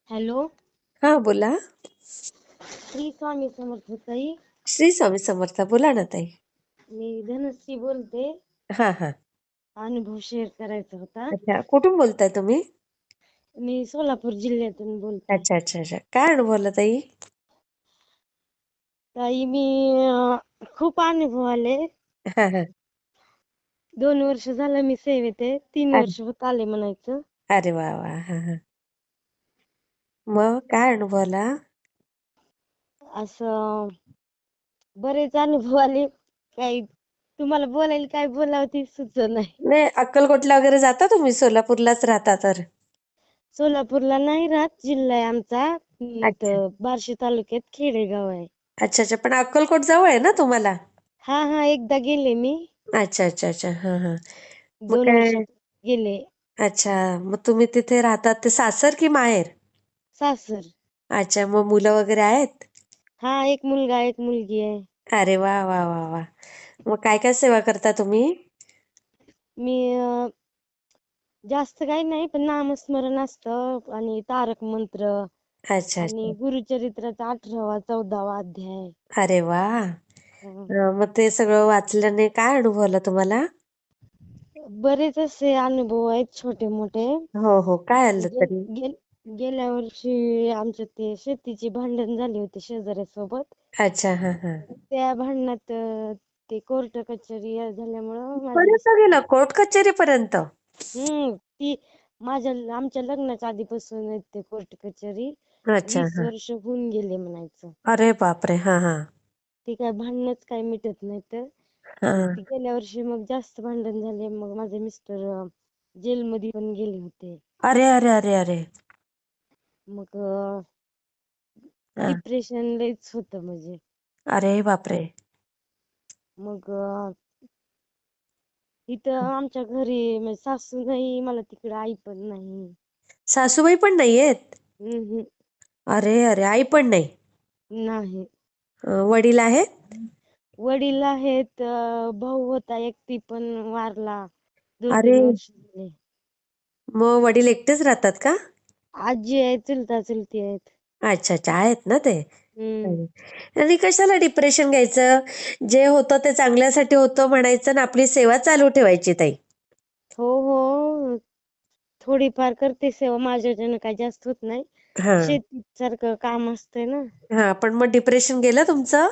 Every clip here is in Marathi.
हॅलो. हा बोला. श्री स्वामी समर्थ ताई. श्री स्वामी समर्थ. बोला ना ताई. मी धनश्री बोलते. हा हा. अनुभव शेअर करायचा होता. अच्छा, कुठून बोलताय तुम्ही? मी सोलापूर जिल्ह्यातून बोलते. अच्छा अच्छा अच्छा. काय अनुभवला ताई? ताई मी खूप अनुभव आले. हा हा. 2 वर्ष झालं मी सेवेत आहे. 3 अरे वर्ष होत आले म्हणायचं. अरे वा वा. हा हा. मग काय अनुभवला? असं बरेच अनुभव आले. काही तुम्हाला बोलायला काय बोलावं ते सुचत नाही. नाही, अक्कलकोटला वगैरे जाता तुम्ही? सोलापूरलाच राहता तर? सोलापूरला नाही राहत. जिल्हा आहे आमचा. अच्छा इथं बार्शी तालुक्यात खेडेगाव आहे. अच्छा अच्छा. पण अक्कलकोट जवळ आहे ना तुम्हाला? हा हा, एकदा गेले मी. अच्छा अच्छा अच्छा. हा हा. मग 2 वर्षात काय? गेले. अच्छा, मग तुम्ही तिथे राहतात ते सासर की माहेर? सासर. अच्छा, मग मुलं वगैरे आहेत? हा, एक मुलगा एक मुलगी आहे. अरे वा वा वा वा. मग काय काय सेवा करता तुम्ही? मी जास्त काही नाही, पण नामस्मरण असतं आणि तारक मंत्र अच्छा आणि अच्छा. गुरुचरित्राचा 18वा 14वा अध्याय. अरे वा. हं. मग ते सगळं वाचल्याने काय अनुभवला तुम्हाला? बरेच असे अनुभव आहेत छोटे मोठे. हो हो. काय आलं गे, तरी? गे, गेल्या वर्षी आमच्या ते शेतीची भांडण झाली होती शेजाऱ्यासोबत. अच्छा. हा हा. त्या भांडणात ते कोर्ट कचेरी झाल्यामुळं माझे पर्यंत मिस्टर. गेला कोर्ट कचेरीपर्यंत? ती आमच्या लग्नाच्या आधीपासून आहेत ते कोर्ट कचेरी. अच्छा. 20 वर्ष होऊन गेले म्हणायचं. अरे बापरे. हा हा. ती काय भांडणच काय मिटत नाही तर. हा. मग ती गेल्या वर्षी मग जास्त भांडण झाले. मग माझे मिस्टर जेलमध्ये पण गेले होते. अरे अरे अरे अरे. मग हा. डिप्रेशन लयच होतं म्हणजे. अरे बापरे. मग इथं आमच्या घरी म्हणजे सासू नाही, मला तिकडे आई पण नाही. सासूबाई पण नाहीयेत? हम्म. अरे अरे. आई पण नाही? नाही. वडील आहेत? वडील आहेत. भाऊ होता एक, ती पण वारला. दोन अरे, तीन वर्ष झाले. मग वडील एकटेच राहतात का? आजी आहे, चुलता चुलती आहेत. अच्छा अच्छा. आहेत ना ते? हम्म. आणि कशाला डिप्रेशन घ्यायचं? जे होतं ते चांगल्यासाठी होतं म्हणायचं ना, आपली सेवा चालू ठेवायची ताई. हो हो, थोडीफार करते सेवा. माझ्याच्यानं काही जास्त होत नाही. हा शेतीत सारखं काम असतंय ना. हा. पण मग डिप्रेशन गेलं तुमचं?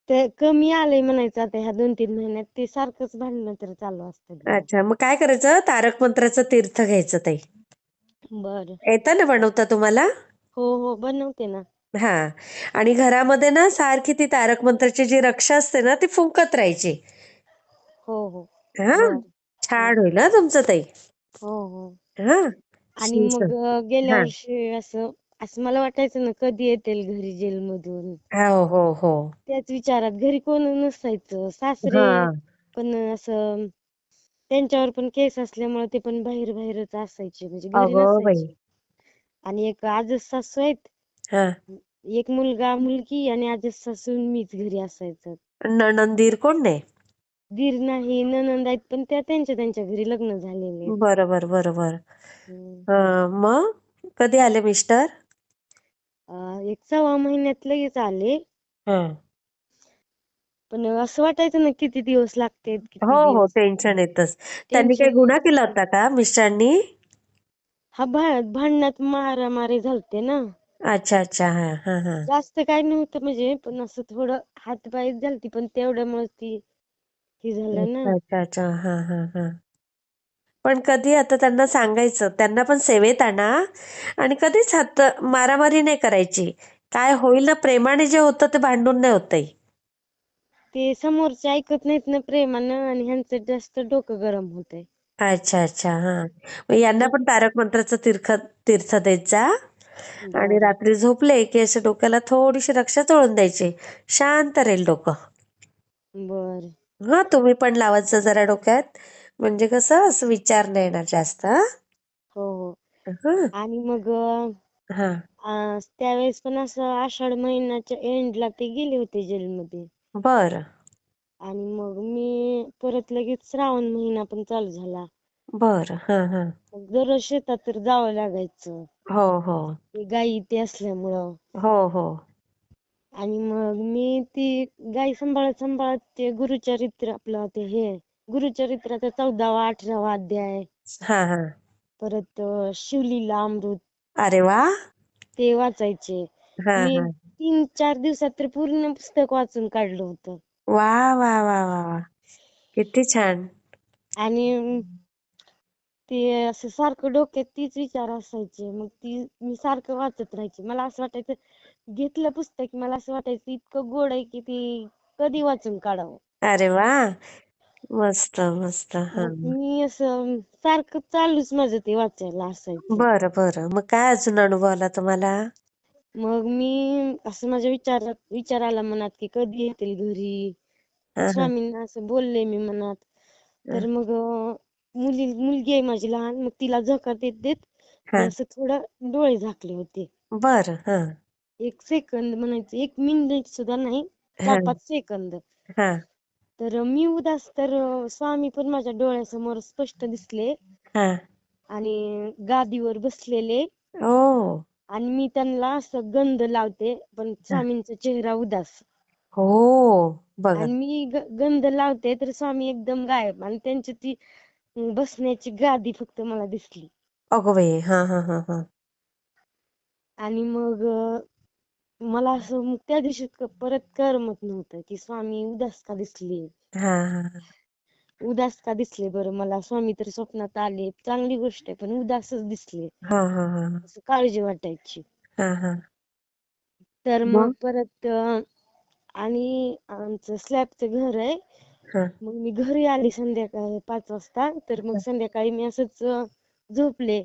ते कमी आलंय म्हणायचं आता ह्या 2-3 महिन्यात. ते सारखंच भांडणं तर चालू असतं घरात. अच्छा, मग काय करायचं? तारक मंत्राचं तीर्थ घ्यायचं ताई. बरं. येतं ना बनवता तुम्हाला? हो हो, बनवते ना. हा. आणि घरामध्ये ना सारखी ती तारक मंत्राची जी रक्षा असते ना, ती फुंकत राहायची. हो हो. हा. बर. हो छान होईल ना तुमचं ताई. हो हो. हा. आणि मग गेल्या हा. वर्षी असं असं मला वाटायचं ना, कधी येतील घरी जेलमधून. हो हो हो. त्याच विचारात घरी कोण नसायचं. सासरे हा. पण असं त्यांच्यावर पण केस असल्यामुळे ते पण बाहेर बाहेरच असायचे, म्हणजे घरी अगं बाई. नसायचे. आणि एक आजच सासू आहेत. हा. एक मुलगा मुलगी आणि आजच सासू मीच घरी असायचं. नणंद दीर कोण नाही? दीर नाही, नणंद आहेत पण त्या त्यांच्या त्यांच्या घरी लग्न झालेले आहेत. बरोबर बरोबर. हम्म. मग कधी आले मिस्टर? एक 1.25 महिन्यात लगेच आले. हा. पण असं वाटायचं ना, किती दिवस लागते हो किती हो. दिवस. टेन्शन येतच. त्यांनी काही टेन्शन गुन्हा केला यायचं. होता का मिस्टरांनी? हा, भांडणात मारामारी झालते ना. अच्छा अच्छा. हा हा हा. जास्त काय नव्हतं म्हणजे, पण असं थोडं हातपाय झालती, पण तेवढ्यामुळे ती हे झालं ना. अच्छा अच्छा अच्छा. हा हा हा. पण कधी आता त्यांना सांगायचं, त्यांना पण सेवेत आणा आणि कधीच हात मारामारी नाही करायची. काय होईल ना, प्रेमाने जे होतं ते भांडून नाही होत. ते समोरचे ऐकत नाहीत ना प्रेमानं, आणि ह्यांचं जास्त डोकं गरम होतंय. अच्छा अच्छा. हा. मग यांना मग पण तारक मंत्राचं तीर्थ तीर्थ देत जा. आणि बरं. रात्री झोपले की असं डोक्याला थोडीशी रक्षा चोळून द्यायची. शांत राहील डोकं. बर. हा, तुम्ही पण लावायचं जरा डोक्यात. म्हणजे कसं असं विचार नाही येणार जास्त. हा. हो हो. हा. आणि मग हा. त्यावेळेस पण असं आषाढ महिन्याच्या एंडला ते गेले होते जेलमध्ये. बरं. आणि मग मी परत लगेच श्रावण महिना पण चालू झाला. बरं. हा हा. मग दररोज शेतात तर जावं लागायचं. हो हो ते गाई ते असल्यामुळं. हो हो आणि मग मी ती गाय सांभाळत सांभाळत ते गुरुचरित्र आपलं ते हे गुरुचरित्राचा 14वा 18वा अध्याय, हा हा परत शिवलीला अमृत अरे वा ते वाचायचे. हा मी हा 3-4 दिवसात तर पूर्ण पुस्तक वाचून काढलं होतं. वा वा वा वा वा किती छान. आणि ते असं सारखं डोक्यात तीच विचार असायचे. मग ती मी सारखं वाचत राहायचे. मला असं वाटायचं घेतलं पुस्तक की मला असं वाटायचं इतकं गोड आहे की ती कधी वाचून काढावं. अरे वा मस्त मस्त हा मग मी असं सारखं चालूच माझं ते वाचायला असायचं. बरं बरं मग काय अजून अनुभव आला तुम्हाला? मग मी असं माझ्या विचार आला मनात की कधी येतील घरी. हा हा स्वामींना असं बोलले मी मनात. हा तर मग मुलगी आहे माझी लहान. मग तिला झोका देत देत हा मी असं थोडं डोळे झाकले होते. बरं हा 1 सेकंद म्हणायचं 1 मिनिट सुद्धा नाही, हा 4-5 सेकंद. हा तर मी उदास तर स्वामी पण माझ्या डोळ्यासमोर स्पष्ट दिसले हा आणि गादीवर बसलेले. ओ आणि मी त्यांना असं गंध लावते पण हा. स्वामींचा चेहरा उदास. हो बघा आणि मी गंध लावते तर स्वामी एकदम गायब आणि त्यांची ती बसण्याची गादी फक्त मला दिसली. अगो बाई हा हा हा हा आणि मग मला असं मग त्या दिवशी परत करमत नव्हतं की स्वामी उदास का दिसले. हा हा उदास का दिसले बरं मला. स्वामी तर स्वप्नात आले चांगली गोष्ट आहे पण उदासच दिसले. हा हा हा असं काळजी वाटायची. हा हा तर मग मग परत आणि आमचं स्लॅबचं घर आहे. हा मग मी घरी आली संध्याकाळी 5 वाजता. तर मग संध्याकाळी मी असंच झोपले.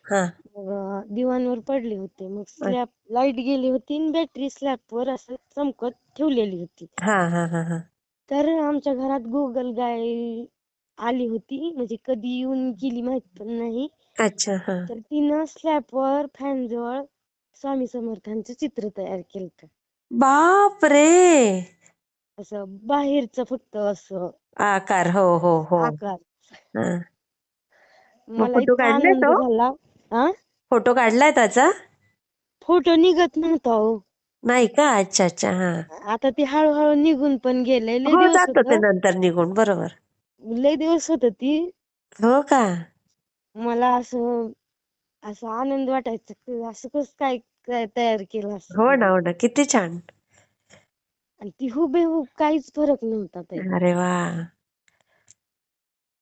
हा मग दिवाणवर पडले होते. मग स्लॅब लाईट गेली होती आणि बॅटरी स्लॅबवर असं चमकत ठेवलेली होती. हा हा हा हा तर आमच्या घरात गोगल गाय आली होती. म्हणजे कधी येऊन गेली माहित पण नाही. अच्छा हा तर तिनं स्लॅबवर फॅन जवळ स्वामी समर्थांचं चित्र तयार केलं. बाप रे असं बाहेरचं फक्त असं आकार हो हो हो आकार. हा मग मला फोटो इतका काढलाय आनंद तो झाला. हा फोटो काढलाय त्याचा फोटो निघत नव्हता हो. नाही का अच्छा अच्छा हा आता ते हळूहळू निघून पण गेलंय. लय हो दिवस जात ते होतं. नंतर निघून बरोबर लय दिवस होतं ती. हो का मला असं असं आनंद वाटायचा की असं कसं काय काय तयार केलं हो असेल. ना हो ना किती छान. आणि ती हुबेहूब काहीच फरक नव्हता त्यात. अरे वा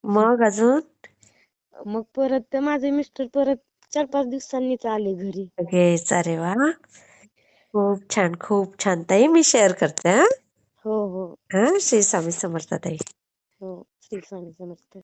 मग अजून मग परत माझे मिस्टर परत 4-5 दिवसांनीच आले घरी. लगेच अरे वा खूप छान ताई मी शेअर करते हा हो हो हा श्री स्वामी समर्थ ताई. हो श्री स्वामी समर्थ.